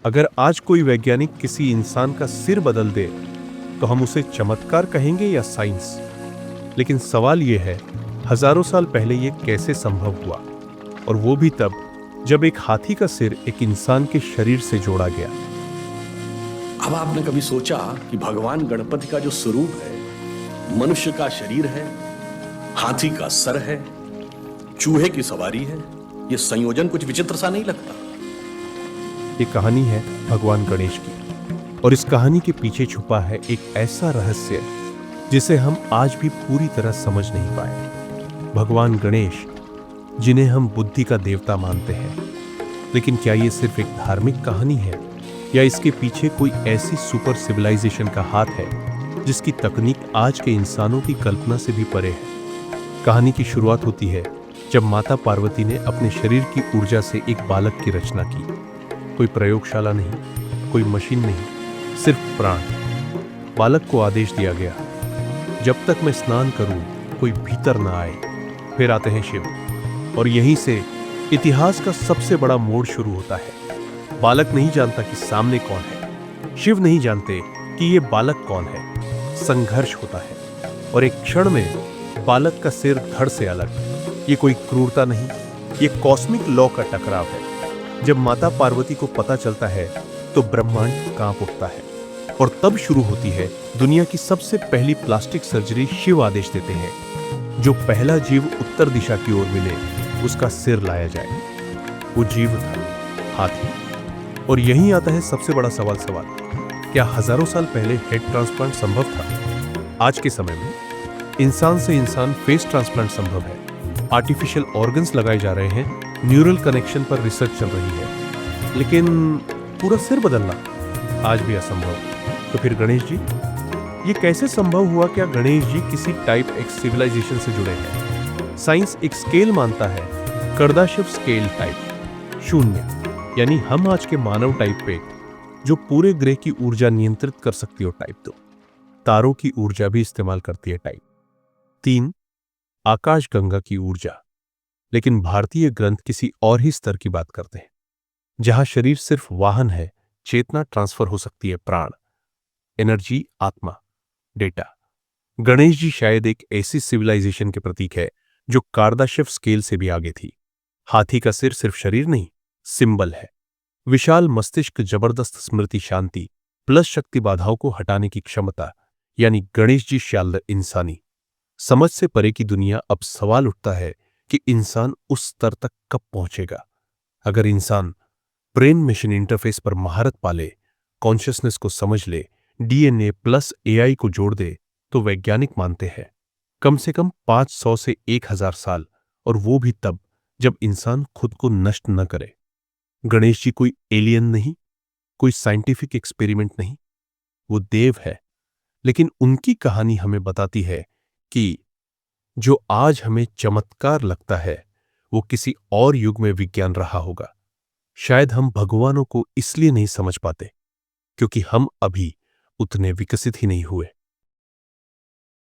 अगर आज कोई वैज्ञानिक किसी इंसान का सिर बदल दे तो हम उसे चमत्कार कहेंगे या साइंस? लेकिन सवाल यह है, हजारों साल पहले यह कैसे संभव हुआ, और वो भी तब जब एक हाथी का सिर एक इंसान के शरीर से जोड़ा गया। अब आपने कभी सोचा कि भगवान गणपति का जो स्वरूप है, मनुष्य का शरीर है, हाथी का सर है, चूहे की सवारी है, यह संयोजन कुछ विचित्र सा नहीं लगता? ये कहानी है भगवान गणेश की, और इस कहानी के पीछे छुपा है एक ऐसा रहस्य जिसे हम आज भी पूरी तरह समझ नहीं पाए। भगवान गणेश, जिन्हें हम बुद्धि का देवता मानते हैं, लेकिन क्या ये सिर्फ एक धार्मिक कहानी है या इसके पीछे कोई ऐसी सुपर सिविलाइजेशन का हाथ है जिसकी तकनीक आज के इंसानों की कल्पना से भी परे है? कहानी की शुरुआत होती है जब माता पार्वती ने अपने शरीर की ऊर्जा से एक बालक की रचना की। कोई प्रयोगशाला नहीं, कोई मशीन नहीं, सिर्फ प्राण। बालक को आदेश दिया गया, जब तक मैं स्नान करूं कोई भीतर ना आए। फिर आते हैं शिव, और यहीं से इतिहास का सबसे बड़ा मोड़ शुरू होता है। बालक नहीं जानता कि सामने कौन है, शिव नहीं जानते कि ये बालक कौन है। संघर्ष होता है, और एक क्षण में बालक का सिर धड़ से अलग। ये कोई क्रूरता नहीं, ये कॉस्मिक लॉ का टकराव है। जब माता पार्वती को पता चलता है तो ब्रह्मांड कांप उठता है, और तब शुरू होती है दुनिया की सबसे पहली प्लास्टिक सर्जरी। शिव आदेश देते हैं, जो पहला जीव उत्तर दिशा की ओर मिले उसका सिर लाया जाए। वो जीव था हाथी। और यहीं आता है सबसे बड़ा सवाल, क्या हजारों साल पहले हेड ट्रांसप्लांट संभव था? आज के समय में इंसान से इंसान फेस ट्रांसप्लांट संभव है। आर्टिफिशियल ऑर्गन्स लगाए जा रहे हैं, न्यूरल कनेक्शन पर रिसर्च चल रही है, लेकिन पूरा सिर बदलना आज भी असंभव। तो फिर गणेश जी, ये कैसे संभव हुआ? क्या गणेश जी किसी टाइप एक्स सिविलाइजेशन से जुड़े हैं? साइंस एक स्केल मानता है, कर्दाशिव स्केल टाइप 0, यानी हम आज के मानव टाइप पे जो पूरे ग्रह की ऊर्जा नियंत्रित कर सकती हो टाइप 2, तारों की ऊर्जा भी इस्तेमाल करती है टाइप 3, आकाश गंगा की ऊर्जा। लेकिन भारतीय ग्रंथ किसी और ही स्तर की बात करते हैं, जहां शरीर सिर्फ वाहन है, चेतना ट्रांसफर हो सकती है, प्राण, एनर्जी, आत्मा, डेटा। गणेश जी शायद एक ऐसी सिविलाइजेशन के प्रतीक है जो कार्दाशिव स्केल से भी आगे थी। हाथी का सिर सिर्फ शरीर नहीं, सिंबल है। विशाल मस्तिष्क, जबरदस्त स्मृति, शांति प्लस शक्ति बाधाओं को हटाने की क्षमता, यानी गणेश जी शायद इंसानी समझ से परे की दुनिया। अब सवाल उठता है कि इंसान उस स्तर तक कब पहुंचेगा? अगर इंसान ब्रेन मशीन इंटरफेस पर महारत पाले, कॉन्शियसनेस को समझ ले, डीएनए प्लस एआई को जोड़ दे, तो वैज्ञानिक मानते हैं कम से कम 500 से 1000 साल, और वो भी तब जब इंसान खुद को नष्ट न करे। गणेश जी कोई एलियन नहीं, कोई साइंटिफिक एक्सपेरिमेंट नहीं, वो देव है। लेकिन उनकी कहानी हमें बताती है कि जो आज हमें चमत्कार लगता है वो किसी और युग में विज्ञान रहा होगा। शायद हम भगवानों को इसलिए नहीं समझ पाते क्योंकि हम अभी उतने विकसित ही नहीं हुए।